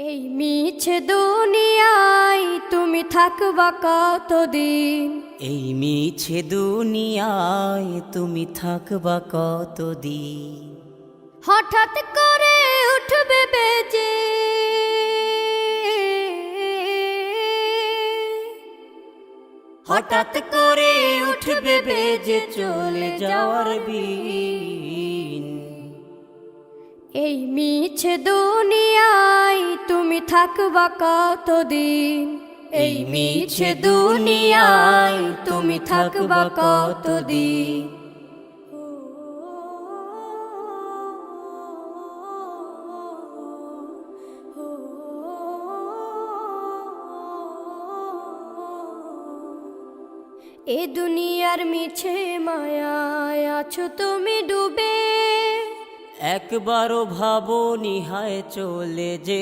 এই মিছে দুনিয়ায় তুমি থাকবা কতদিন? এই মিছে দুনিয়ায় তুমি থাকবা কতদিন? হঠাৎ করে উঠবে বেজে হঠাৎ করে উঠবে বেজে চলে যাওয়ার বিন। এই মিছে দুনিয়ায় তুমি থাকবা কতদিন? এই মিছে দুনিয়ায় তুমি থাকবা কতদিন? এ দুনিয়ার মিছে মায়ায় আছো তুমি ডুবে, একবারও ভাবো নিহায় চলে যে